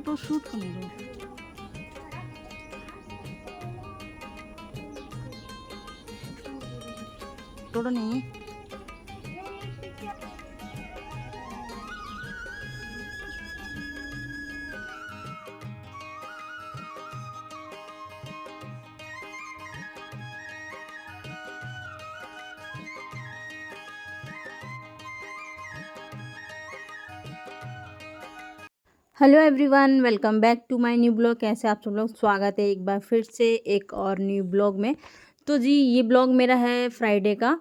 तो शूट करने दो। थोड़ा नहीं। Hello everyone, welcome back to my new blog. कैसे आप सब लोग? स्वागत है एक बार फिर से एक और न्यू ब्लॉग में। तो जी ये ब्लॉग मेरा है फ्राइडे का।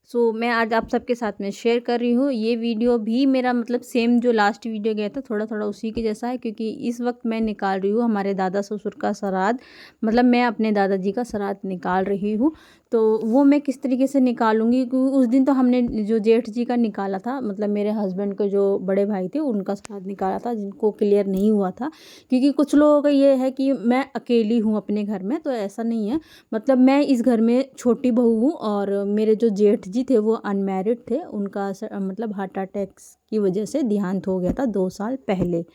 सो मैं आज आप सबके साथ में शेयर कर रही हूँ। ये वीडियो भी मेरा मतलब सेम जो लास्ट वीडियो गया था थोड़ा थोड़ा उसी के जैसा है, क्योंकि इस वक्त मैं निकाल रही हूँ हमारे दादा ससुर का श्राद्ध। मतलब मैं अपने दादाजी का श्राद्ध निकाल रही हूँ। तो वो मैं किस तरीके से निकालूंगी, क्योंकि उस दिन तो हमने जो जेठ जी का निकाला था, मतलब मेरे हस्बैंड के जो बड़े भाई थे उनका श्राद्ध निकाला था, जिनको क्लियर नहीं हुआ था। क्योंकि कुछ लोगों का ये है कि मैं अकेली हूँ अपने घर में, तो ऐसा नहीं है। मतलब मैं इस घर में छोटी बहू हूँ और मेरे जो जेठ जी थे वो अनमैरिड थे। उनका मतलब हार्ट अटैक की वजह से देहांत हो गया था 2 साल पहले।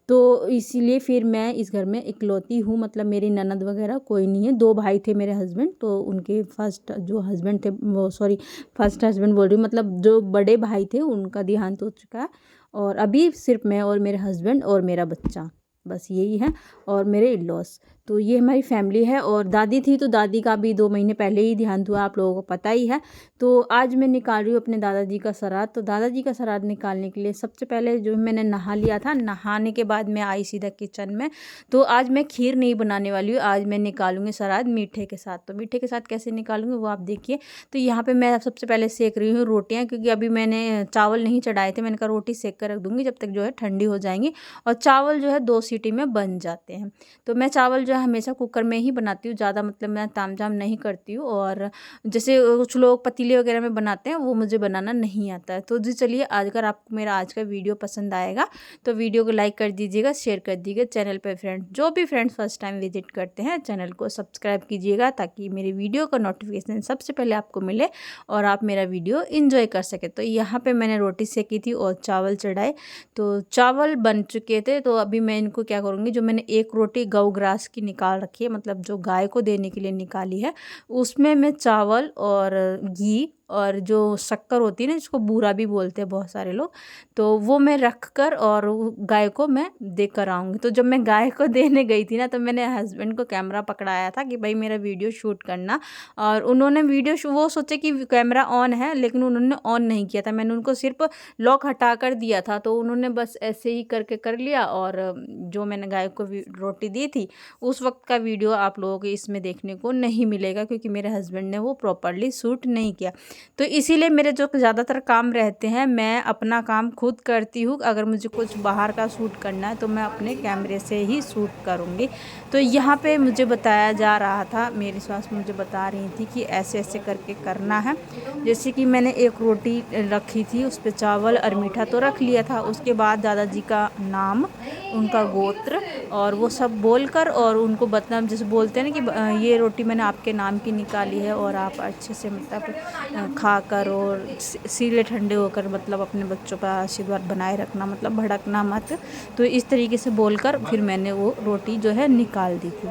तो इसीलिए फिर मैं इस घर में इकलौती हूँ। मतलब मेरी ननद वगैरह कोई नहीं है। 2 भाई थे मेरे हस्बैंड, तो उनके फर्स्ट जो हस्बैंड थे वो सॉरी फर्स्ट हस्बैंड बोल रही हूँ, मतलब जो बड़े भाई थे उनका देहांत हो चुका है। और अभी सिर्फ मैं और मेरे हस्बैंड और मेरा बच्चा, बस यही है। और मेरे इन लॉस। तो ये हमारी फैमिली है। और दादी थी तो दादी का भी 2 महीने पहले ही देहांत हुआ, आप लोगों को पता ही है। तो आज मैं निकाल रही हूँ अपने दादाजी का श्राद्ध। तो दादाजी का श्राद्ध निकालने के लिए सबसे पहले जो मैंने नहा लिया था, नहाने के बाद मैं आई सीधा किचन में। तो आज मैं खीर नहीं बनाने वाली हूँ, आज मैं निकालूंगी श्राद्ध मीठे के साथ। तो मीठे के साथ कैसे निकालूंगी वो आप देखिए। तो यहाँ पे मैं सबसे पहले सेक रही हूँ रोटियाँ, क्योंकि अभी मैंने चावल नहीं चढ़ाए थे। मैंने कहा रोटी सेक कर रख दूँगी जब तक जो है ठंडी हो जाएंगी। और चावल जो है 2 सीटी में बन जाते हैं। तो मैं चावल जो है हमेशा कुकर में ही बनाती हूँ, ज़्यादा मतलब मैं तामझाम नहीं करती हूँ। और जैसे कुछ लोग पतीले वगैरह में बनाते हैं, वो मुझे बनाना नहीं आता है। तो जी चलिए, आज अगर आपको मेरा आज का वीडियो पसंद आएगा तो वीडियो को लाइक कर दीजिएगा, शेयर कर दीजिएगा। चैनल पर जो भी फ्रेंड्स फर्स्ट टाइम विजिट करते हैं चैनल को सब्सक्राइब कीजिएगा, ताकि मेरी वीडियो का नोटिफिकेशन सबसे पहले आपको मिले और आप मेरा वीडियो इन्जॉय कर सके। तो यहाँ पर मैंने रोटी सेकी थी और चावल चढ़ाए। तो चावल बन चुके थे। तो अभी मैं इनको क्या करूँगी, जो मैंने एक रोटी गऊ ग्रास की निकाल रखी है, मतलब जो गाय को देने के लिए निकाली है, उसमें मैं चावल और घी और जो शक्कर होती है ना, जिसको बूरा भी बोलते हैं बहुत सारे लोग, तो वो मैं रख कर और गाय को मैं दे कर आऊँगी। तो जब मैं गाय को देने गई थी ना, तो मैंने हस्बैंड को कैमरा पकड़ाया था कि भाई मेरा वीडियो शूट करना। और उन्होंने वो सोचे कि कैमरा ऑन है, लेकिन उन्होंने ऑन नहीं किया था। मैंने उनको सिर्फ लॉक हटा कर दिया था, तो उन्होंने बस ऐसे ही करके कर लिया। और जो मैंने गाय को रोटी दी थी उस वक्त का वीडियो आप लोगों को इसमें देखने को नहीं मिलेगा, क्योंकि मेरे हस्बैंड ने वो प्रॉपरली शूट नहीं किया। तो इसीलिए मेरे जो ज़्यादातर काम रहते हैं मैं अपना काम खुद करती हूँ। अगर मुझे कुछ बाहर का शूट करना है तो मैं अपने कैमरे से ही शूट करूँगी। तो यहाँ पे मुझे बताया जा रहा था, मेरी सास मुझे बता रही थी कि ऐसे ऐसे करके करना है। जैसे कि मैंने एक रोटी रखी थी, उस पर चावल और मीठा तो रख लिया था। उसके बाद दादाजी का नाम, उनका गोत्र और वो सब बोलकर, और उनको बतना जैसे बोलते हैं ना कि ये रोटी मैंने आपके नाम की निकाली है और आप अच्छे से मतलब खाकर और सीले ठंडे होकर मतलब अपने बच्चों का आशीर्वाद बनाए रखना, मतलब भड़कना मत। तो इस तरीके से बोलकर फिर मैंने वो रोटी जो है निकाल दी थी।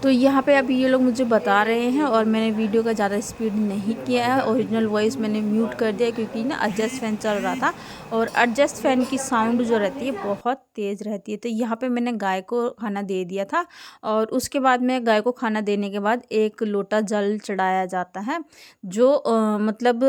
तो यहाँ पे अभी ये लोग मुझे बता रहे हैं, और मैंने वीडियो का ज़्यादा स्पीड नहीं किया है। ओरिजिनल वॉइस मैंने म्यूट कर दिया, क्योंकि ना एडजस्ट फ़ैन चल रहा था, और एडजस्ट फ़ैन की साउंड जो रहती है बहुत तेज़ रहती है। तो यहाँ पे मैंने गाय को खाना दे दिया था। और उसके बाद में गाय को खाना देने के बाद 1 लोटा जल चढ़ाया जाता है, जो मतलब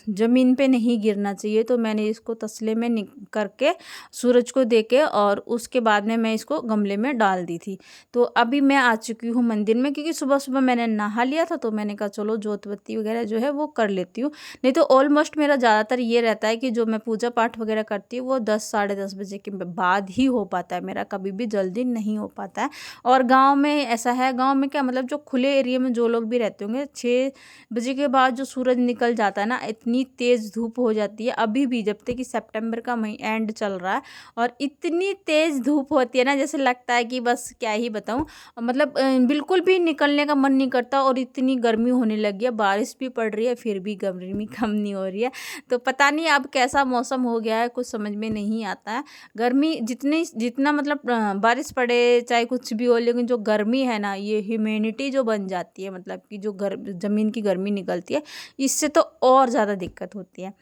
ज़मीन पे नहीं गिरना चाहिए। तो मैंने इसको तसले में करके सूरज को दे के, और उसके बाद में मैं इसको गमले में डाल दी थी। तो अभी मैं आ चुकी हूँ मंदिर में, क्योंकि सुबह सुबह मैंने नहा लिया था। तो मैंने कहा चलो जोत बत्ती वगैरह जो है वो कर लेती हूँ। नहीं तो ऑलमोस्ट मेरा ज़्यादातर ये रहता है कि जो मैं पूजा पाठ वगैरह करती हूँ वो 10 साढ़े 10 बजे के बाद ही हो पाता है मेरा, कभी भी जल्दी नहीं हो पाता है। और गाँव में ऐसा है, गाँव में क्या मतलब जो खुले एरिया में जो लोग भी रहते होंगे, 6 बजे के बाद जो सूरज निकल जाता है ना, इतनी तेज़ धूप हो जाती है। अभी भी जब तक कि सितंबर का एंड चल रहा है, और इतनी तेज़ धूप होती है ना, जैसे लगता है कि बस क्या ही बताऊँ। मतलब बिल्कुल भी निकलने का मन नहीं करता और इतनी गर्मी होने लगी है, बारिश भी पड़ रही है फिर भी गर्मी कम नहीं हो रही है। तो पता नहीं अब कैसा मौसम हो गया है, कुछ समझ में नहीं आता है। गर्मी जितना मतलब बारिश पड़े चाहे कुछ भी हो, लेकिन जो गर्मी है ना, ये ह्यूमिडिटी जो बन जाती है, मतलब कि जो ज़मीन की गर्मी निकलती है, इससे तो और ज़्यादा दिक्कत होती है।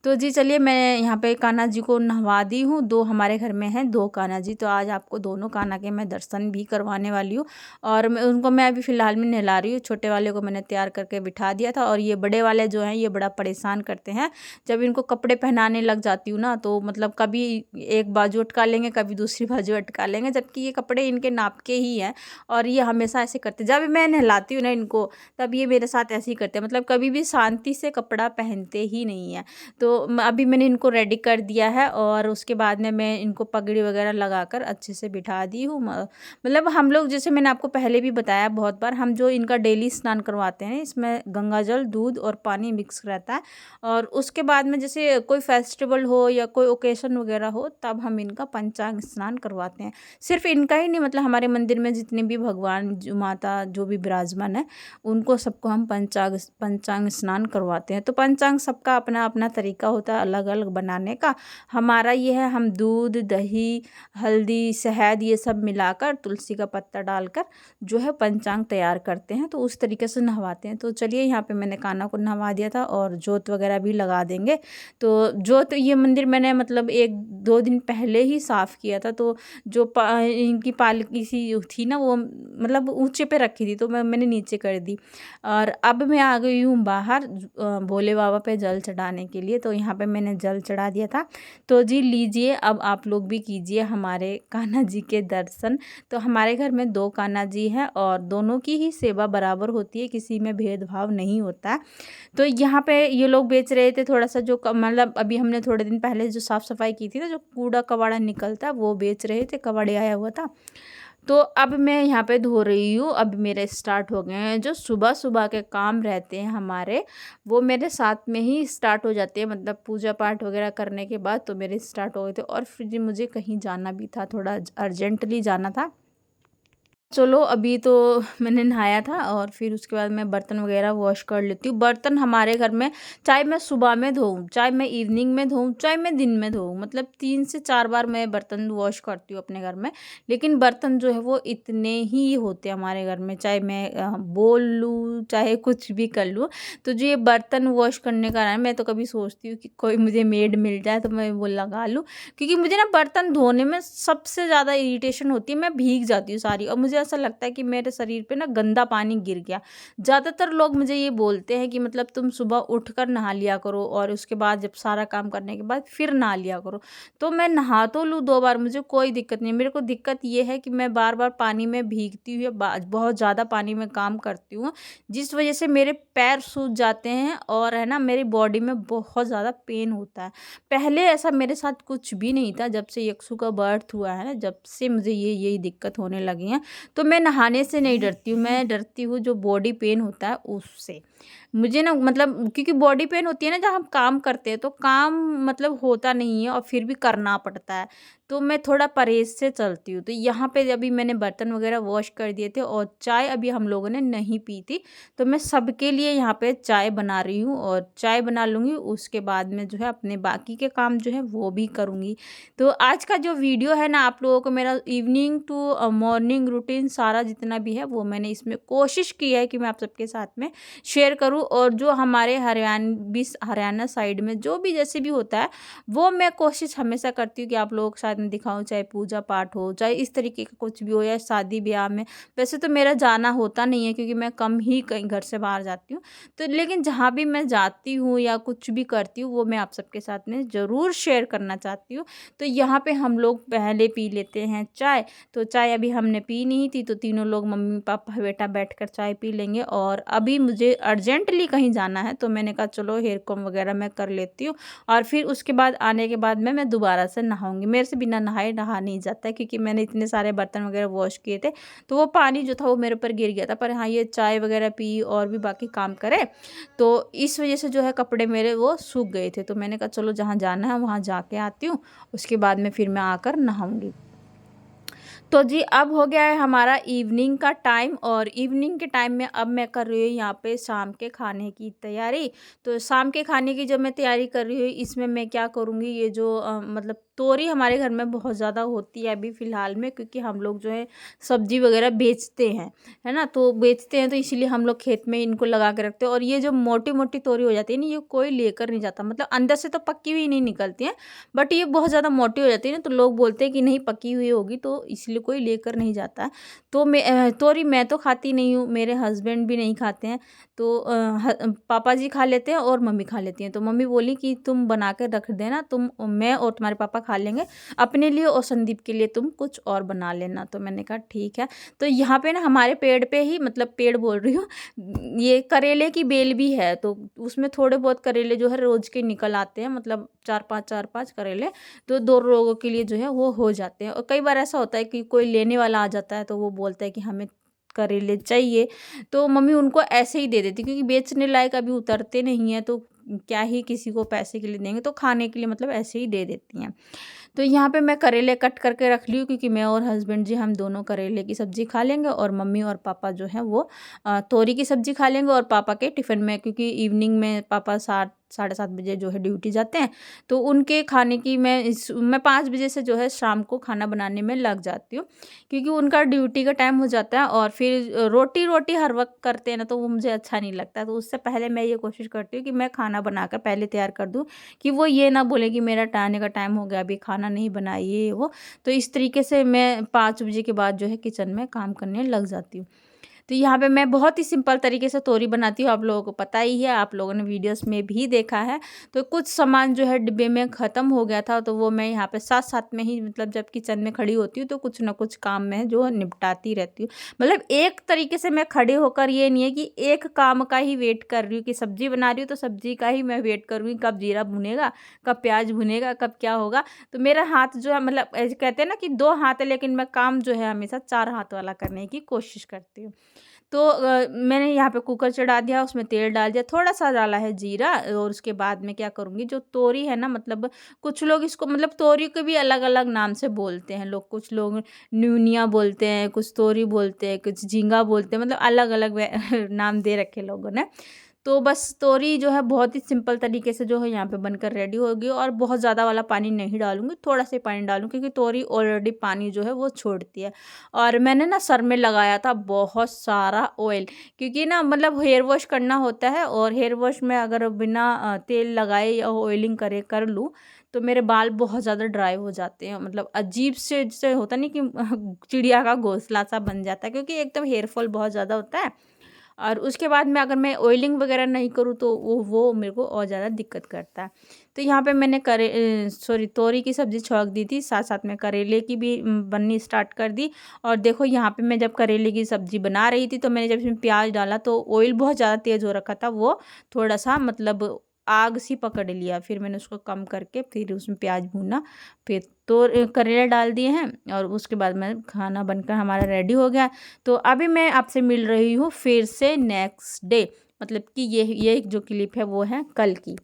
तो जी चलिए, मैं यहाँ पे कान्हा जी को नहवा दी हूँ। दो हमारे घर में हैं, दो कान्हा जी, तो आज आपको दोनों कान्हा के मैं दर्शन भी करवाने वाली हूँ। और मैं अभी फ़िलहाल में नहला रही हूँ। छोटे वाले को मैंने तैयार करके बिठा दिया था, और ये बड़े वाले जो हैं ये बड़ा परेशान करते हैं। जब इनको कपड़े पहनाने लग जाती हूँ ना, तो मतलब कभी एक बाजू अटका लेंगे, कभी दूसरी बाजू अटका लेंगे, जबकि ये कपड़े इनके नाप के ही हैं। और ये हमेशा ऐसे करते, जब मैं नहलाती हूँ ना इनको, तब ये मेरे साथ ऐसे ही करते हैं, मतलब कभी भी शांति से कपड़ा पहनते ही नहीं हैं। तो अभी मैंने इनको रेडी कर दिया है, और उसके बाद में मैं इनको पगड़ी वगैरह लगाकर अच्छे से बिठा दी हूँ। मतलब हम लोग, जैसे मैंने आपको पहले भी बताया बहुत बार, हम जो इनका डेली स्नान करवाते हैं, इसमें गंगा जल, दूध और पानी मिक्स रहता है। और उसके बाद में जैसे कोई फेस्टिवल हो या कोई ओकेशन वगैरह हो, तब हम इनका पंचांग स्नान करवाते हैं। सिर्फ इनका ही नहीं, मतलब हमारे मंदिर में जितने भी भगवान, जो माता जो भी विराजमान है, उनको सबको हम पंचांग स्नान करवाते हैं। तो पंचांग सबका अपना अपना तरीका होता है अलग अलग बनाने का। हमारा ये है, हम दूध, दही, हल्दी, शहद ये सब मिलाकर, तुलसी का पत्ता डालकर जो है पंचांग तैयार करते हैं, तो उस तरीके से नहवाते हैं। तो चलिए, यहाँ पे मैंने कान्हा को नहवा दिया था, और जोत वगैरह भी लगा देंगे। तो जोत, ये मंदिर मैंने मतलब 1-2 दिन पहले ही साफ़ किया था। तो जो इनकी पालकी सी थी ना, वो मतलब ऊंचे पे रखी थी, तो मैंने नीचे कर दी। और अब मैं आ गई हूँ बाहर भोले बाबा पे जल चढ़ाने के लिए। तो यहाँ पे मैंने जल चढ़ा दिया था। तो जी लीजिए, अब आप लोग भी कीजिए हमारे कान्हा जी के दर्शन। तो हमारे घर में 2 कान्हा जी हैं, और दोनों की ही सेवा बराबर होती है, किसी में भेदभाव नहीं होता है। तो यहाँ पे ये लोग बेच रहे थे थोड़ा सा, जो मतलब अभी हमने थोड़े दिन पहले जो साफ़ सफाई की थी ना, जो कूड़ा कबाड़ा निकलता है, वो बेच रहे थे, कबाड़े आया हुआ था। तो अब मैं यहाँ पे धो रही हूँ। अब मेरे स्टार्ट हो गए हैं जो सुबह सुबह के काम रहते हैं हमारे, वो मेरे साथ में ही स्टार्ट हो जाते हैं। मतलब पूजा पाठ वगैरह करने के बाद तो मेरे स्टार्ट हो गए थे, और फिर जी मुझे कहीं जाना भी था, थोड़ा अर्जेंटली जाना था। चलो, अभी तो मैंने नहाया था, और फिर उसके बाद मैं बर्तन वगैरह वॉश कर लेती हूँ। बर्तन हमारे घर में, चाहे मैं सुबह में धोऊँ, चाहे मैं इवनिंग में धोऊँ, चाहे मैं दिन में धोऊँ, मतलब 3 से 4 बार मैं बर्तन वॉश करती हूँ अपने घर में। लेकिन बर्तन जो है वो इतने ही होते हैं हमारे घर में, चाहे मैं बोल लूँ, चाहे कुछ भी कर लूँ। तो जो ये बर्तन वॉश करने का है, मैं तो कभी सोचती हूँ कि कोई मुझे मेड मिल जाए तो मैं वो लगा लूँ, क्योंकि मुझे ना बर्तन धोने में सबसे ज़्यादा इरिटेशन होती है। मैं भीग जाती हूँ सारी, और मुझे ऐसा लगता है कि मेरे शरीर पे ना गंदा पानी गिर गया। ज़्यादातर लोग मुझे ये बोलते हैं कि मतलब तुम सुबह उठकर नहा लिया करो, और उसके बाद जब सारा काम करने के बाद फिर नहा लिया करो। तो मैं नहा तो लूँ 2 बार, मुझे कोई दिक्कत नहीं। मेरे को दिक्कत ये है कि मैं बार बार पानी में भीगती हुई, बहुत ज़्यादा पानी में काम करती हूँ, जिस वजह से मेरे पैर सूज जाते हैं, और है ना, मेरी बॉडी में बहुत ज़्यादा पेन होता है। पहले ऐसा मेरे साथ कुछ भी नहीं था, जब से यक्षु का बर्थ हुआ है ना, जब से मुझे यही दिक्कत होने लगी है। तो मैं नहाने से नहीं डरती हूँ, मैं डरती हूँ जो बॉडी पेन होता है उससे। मुझे ना, मतलब क्योंकि बॉडी पेन होती है ना, जब हम काम करते हैं तो काम मतलब होता नहीं है, और फिर भी करना पड़ता है, तो मैं थोड़ा परहेज से चलती हूँ। तो यहाँ पे अभी मैंने बर्तन वगैरह वॉश कर दिए थे, और चाय अभी हम लोगों ने नहीं पी थी, तो मैं सबके लिए यहाँ पे चाय बना रही हूँ, और चाय बना लूँगी, उसके बाद में जो है अपने बाकी के काम जो है वो भी करूँगी। तो आज का जो वीडियो है ना, आप लोगों को मेरा इवनिंग टू मॉर्निंग रूटीन सारा जितना भी है, वो मैंने इसमें कोशिश की है कि मैं आप सबके साथ में शेयर करूँ। और जो हमारे हरियाणा साइड में जो भी जैसे भी होता है, वो मैं कोशिश हमेशा करती हूँ कि आप लोगों के साथ में दिखाऊँ, चाहे पूजा पाठ हो, चाहे इस तरीके का कुछ भी हो, या शादी ब्याह में। वैसे तो मेरा जाना होता नहीं है, क्योंकि मैं कम ही कहीं घर से बाहर जाती हूँ। तो लेकिन जहाँ भी मैं जाती हूँ या कुछ भी करती हूँ, वो मैं आप सबके साथ में ज़रूर शेयर करना चाहती हूँ। तो यहाँ पे हम लोग पहले पी लेते हैं चाय। तो चाय अभी हमने पी नहीं थी, तो तीनों लोग, मम्मी पापा बेटा, बैठकर चाय पी लेंगे। और अभी मुझे अर्जेंटली कहीं जाना है, तो मैंने कहा चलो हेयर कॉम वगैरह मैं कर लेती हूँ, और फिर उसके बाद आने के बाद में मैं दोबारा से नहाऊंगी। मेरे से बिना नहाए नहा नहीं जाता है, क्योंकि मैंने इतने सारे बर्तन वगैरह वॉश किए थे, तो वो पानी जो था वो मेरे ऊपर गिर गया था। पर हाँ, ये चाय वगैरह पी और भी बाकी काम करे, तो इस वजह से जो है कपड़े मेरे वो सूख गए थे। तो मैंने कहा चलो जहाँ जाना है वहाँ जाके आती हूँ, उसके बाद में फिर मैं आकर नहाऊंगी। तो जी अब हो गया है हमारा इवनिंग का टाइम, और इवनिंग के टाइम में अब मैं कर रही हूँ यहाँ पे शाम के खाने की तैयारी। तो शाम के खाने की जब मैं तैयारी कर रही हूँ, इसमें मैं क्या करूँगी, ये जो मतलब तोरी हमारे घर में बहुत ज़्यादा होती है अभी फ़िलहाल में, क्योंकि हम लोग जो है सब्जी वगैरह बेचते हैं, है ना। तो बेचते हैं तो इसीलिए हम लोग खेत में इनको लगा के रखते हैं। और ये जो मोटी मोटी तोरी हो जाती है ना, ये कोई लेकर नहीं जाता, मतलब अंदर से तो पक्की हुई नहीं निकलती है, बट ये बहुत ज़्यादा मोटी हो जाती है ना, तो लोग बोलते हैं कि नहीं पकी हुई होगी, तो इसलिए कोई लेकर नहीं जाता है। तो तोरी मैं तो खाती नहीं हूँ, मेरे हस्बैंड भी नहीं खाते हैं। तो पापा जी खा लेते हैं और मम्मी खा लेती हैं। तो मम्मी बोली कि तुम बना कर रख देना, तुम मैं और तुम्हारे पापा खा लेंगे, अपने लिए और संदीप के लिए तुम कुछ और बना लेना। तो मैंने कहा ठीक है। तो यहाँ पे ना हमारे पेड़ पे ही, मतलब पेड़ बोल रही हूँ, ये करेले की बेल भी है, तो उसमें थोड़े बहुत करेले जो है रोज के निकल आते हैं, मतलब चार पाँच करेले, तो 2 लोगों के लिए जो है वो हो जाते हैं। और कई बार ऐसा होता है कि कोई लेने वाला आ जाता है, तो वो बोलता है कि हमें करेले चाहिए, तो मम्मी उनको ऐसे ही दे देती, क्योंकि बेचने लायक अभी उतरते नहीं हैं, तो क्या ही किसी को पैसे के लिए देंगे, तो खाने के लिए मतलब ऐसे ही दे देती हैं। तो यहाँ पे मैं करेले कट करके रख ली हूँ, क्योंकि मैं और हस्बैंड जी हम दोनों करेले की सब्ज़ी खा लेंगे, और मम्मी और पापा जो है वो तोरी की सब्ज़ी खा लेंगे। और पापा के टिफ़िन में, क्योंकि इवनिंग में पापा 7 साढ़े 7 बजे जो है ड्यूटी जाते हैं, तो उनके खाने की मैं 5 बजे से जो है शाम को खाना बनाने में लग जाती हूँ, क्योंकि उनका ड्यूटी का टाइम हो जाता है। और फिर रोटी रोटी हर वक्त करते हैं ना, तो वो मुझे अच्छा नहीं लगता। तो उससे पहले मैं ये कोशिश करती हूँ कि मैं खाना बनाकर पहले तैयार कर दूँ, कि वो ये ना बोले कि मेरा आने का टाइम हो गया, अभी खाना नहीं बनाई, ये वो। तो इस तरीके से मैं 5 बजे के बाद जो है किचन में काम करने लग जाती हूँ। तो यहाँ पे मैं बहुत ही सिंपल तरीके से तोरी बनाती हूँ, आप लोगों को पता ही है, आप लोगों ने वीडियोस में भी देखा है। तो कुछ सामान जो है डिब्बे में ख़त्म हो गया था, तो वो मैं यहाँ पे साथ-साथ में ही, मतलब जब किचन में खड़ी होती हूँ तो कुछ ना कुछ काम मैं जो है निपटाती रहती हूँ। मतलब एक तरीके से मैं खड़े होकर, ये नहीं है कि एक काम का ही वेट कर रही हूँ, कि सब्ज़ी बना रही हूँ तो सब्ज़ी का ही मैं वेट करूँगी, कब जीरा भुनेगा, कब प्याज़ भुनेगा, कब क्या होगा। तो मेरा हाथ जो है, मतलब ऐसे कहते हैं ना कि 2 हाथ है, लेकिन मैं काम जो है हमेशा 4 हाथ वाला करने की कोशिश करती हूँ। तो मैंने यहाँ पे कुकर चढ़ा दिया, उसमें तेल डाल दिया, थोड़ा-सा डाला है जीरा, और उसके बाद में क्या करूँगी, जो तोरी है ना, मतलब कुछ लोग इसको, मतलब तोरी को भी अलग-अलग नाम से बोलते हैं लोग, कुछ लोग न्यूनिया बोलते हैं, कुछ तोरी बोलते हैं, कुछ झींगा बोलते हैं, मतलब अलग-अलग वे नाम दे रखे लोगों ने। तो बस तोरी जो है बहुत ही सिंपल तरीके से जो है यहाँ पे बनकर रेडी होगी, और बहुत ज़्यादा वाला पानी नहीं डालूँगी, थोड़ा सा पानी डालूँ, क्योंकि तोरी ऑलरेडी पानी जो है वो छोड़ती है। और मैंने ना सर में लगाया था बहुत सारा ऑयल, क्योंकि ना मतलब हेयर वॉश करना होता है, और हेयर वॉश में अगर बिना तेल लगाए या ऑयलिंग करे कर लूँ, तो मेरे बाल बहुत ज़्यादा ड्राई हो जाते हैं, मतलब अजीब से, जैसे होता नहीं कि चिड़िया का घोंसला सा बन जाता है, क्योंकि एकदम हेयर फॉल बहुत ज़्यादा होता है। और उसके बाद में अगर मैं ऑयलिंग वगैरह नहीं करूँ, तो वो मेरे को और ज़्यादा दिक्कत करता है। तो यहाँ पे मैंने तोरी की सब्ज़ी छौंक दी थी, साथ-साथ में करेले की भी बननी स्टार्ट कर दी। और देखो यहाँ पे मैं जब करेले की सब्ज़ी बना रही थी, तो मैंने जब इसमें प्याज़ डाला, तो ऑयल बहुत ज़्यादा तेज़ हो रखा था, वो थोड़ा-सा मतलब आग सी पकड़ लिया। फिर मैंने उसको कम करके फिर उसमें प्याज़ भूना, फिर तो करेले डाल दिए हैं, और उसके बाद में खाना बनकर हमारा रेडी हो गया। तो अभी मैं आपसे मिल रही हूँ फिर से नेक्स्ट डे, मतलब कि ये जो क्लिप है वो है कल की।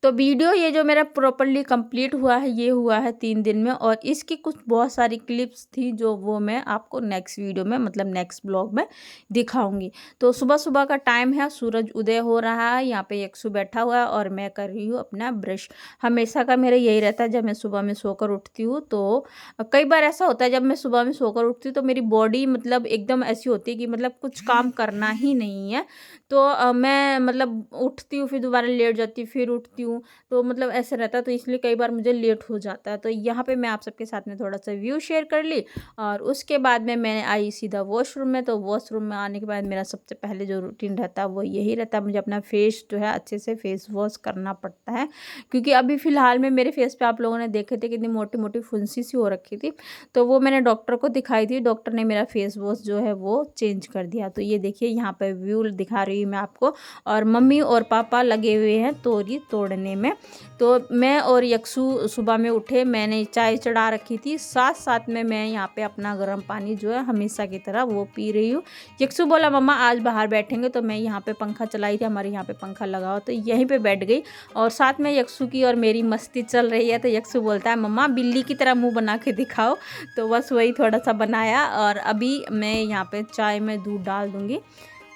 तो वीडियो ये जो मेरा प्रॉपर्ली कंप्लीट हुआ है, ये हुआ है 3 दिन में, और इसकी कुछ बहुत सारी क्लिप्स थी जो वो मैं आपको नेक्स्ट वीडियो में, मतलब नेक्स्ट ब्लॉग में दिखाऊंगी। तो सुबह सुबह का टाइम है, सूरज उदय हो रहा है, यहाँ पे यक्षु बैठा हुआ है, और मैं कर रही हूँ अपना ब्रश। हमेशा का मेरा यही रहता है, जब मैं सुबह में सोकर उठती हूँ, तो कई बार ऐसा होता है जब मैं सुबह में सोकर उठती हूँ, तो मेरी बॉडी मतलब एकदम ऐसी होती है कि मतलब कुछ काम करना ही नहीं है। तो मैं मतलब उठती हूँ, फिर दोबारा लेट जाती हूँ, फिर उठती हूँ, तो मतलब ऐसे रहता है, तो इसलिए कई बार मुझे लेट हो जाता है। तो यहाँ पे मैं आप सबके साथ में थोड़ा सा व्यू शेयर कर ली, और उसके बाद में मैं आई सीधा वॉशरूम में। तो वॉशरूम में आने के बाद मेरा सबसे पहले जो रूटीन रहता है वो यही रहता है, मुझे अपना फेस जो है अच्छे से फेस वॉश करना पड़ता है, क्योंकि अभी फ़िलहाल में मेरे फेस पे आप लोगों ने देखे थे कितनी मोटी मोटी फुंसी सी हो रखी थी। तो वो मैंने डॉक्टर को दिखाई थी, डॉक्टर ने मेरा फेस वॉश जो है वो चेंज कर दिया। तो ये देखिए यहाँ पे व्यू दिखा रही हूँ मैं आपको, और मम्मी और पापा लगे हुए हैं तोरी तोड़ने करने में। तो मैं और यक्षु सुबह में उठे, मैंने चाय चढ़ा रखी थी, साथ साथ में मैं यहाँ पे अपना गर्म पानी जो है हमेशा की तरह वो पी रही हूँ। यक्षु बोला मम्मा आज बाहर बैठेंगे, तो मैं यहाँ पे पंखा चलाई थी, हमारे यहाँ पे पंखा लगा हो, तो यहीं पे बैठ गई और साथ में यक्षु की और मेरी मस्ती चल रही है। तो यक्षु बोलता है मम्मा बिल्ली की तरह मुँह बना के दिखाओ, तो बस वही थोड़ा सा बनाया। और अभी मैं यहाँ पे चाय में दूध डाल दूँगी।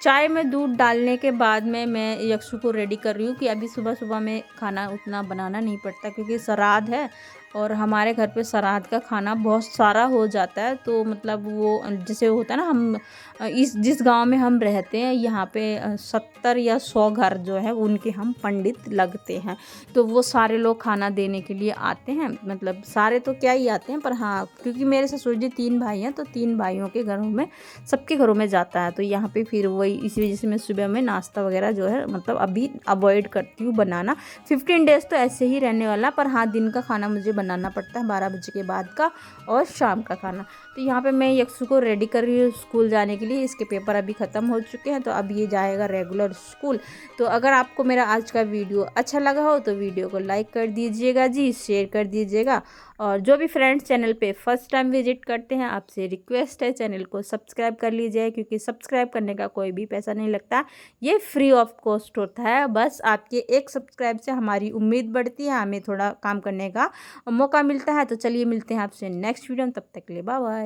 चाय में दूध डालने के बाद में मैं यक्षु को रेडी कर रही हूँ कि अभी सुबह सुबह में खाना उतना बनाना नहीं पड़ता, क्योंकि श्राद्ध है और हमारे घर पे श्राद्ध का खाना बहुत सारा हो जाता है। तो मतलब वो जैसे होता है ना, हम जिस गांव में हम रहते हैं यहाँ पे 70 या 100 घर जो है उनके हम पंडित लगते हैं। तो वो सारे लोग खाना देने के लिए आते हैं, मतलब सारे तो क्या ही आते हैं, पर हाँ क्योंकि मेरे ससुर जी 3 भाई हैं, तो 3 भाइयों के घरों में सबके घरों में जाता है। तो यहाँ पे फिर वही इसी वजह से मैं सुबह में नाश्ता वगैरह जो है मतलब अभी अवॉइड करती हूँ बनाना। 15 डेज़ तो ऐसे ही रहने वाला, पर हाँ दिन का खाना मुझे बनाना पड़ता है 12 बजे के बाद का और शाम का खाना। तो यहाँ पे मैं यक्षु को रेडी कर रही हूँ स्कूल जाने के लिए। इसके पेपर अभी ख़त्म हो चुके हैं, तो अब ये जाएगा रेगुलर स्कूल। तो अगर आपको मेरा आज का वीडियो अच्छा लगा हो तो वीडियो को लाइक कर दीजिएगा जी, शेयर कर दीजिएगा। और जो भी फ्रेंड्स चैनल पे फर्स्ट टाइम विजिट करते हैं, आपसे रिक्वेस्ट है चैनल को सब्सक्राइब कर लीजिए, क्योंकि सब्सक्राइब करने का कोई भी पैसा नहीं लगता, ये फ्री ऑफ कॉस्ट होता है। बस आपके एक सब्सक्राइब से हमारी उम्मीद बढ़ती है, हमें थोड़ा काम करने का मौका मिलता है। तो चलिए मिलते हैं आपसे नेक्स्ट वीडियो में, तब तक के लिए बाय बाय।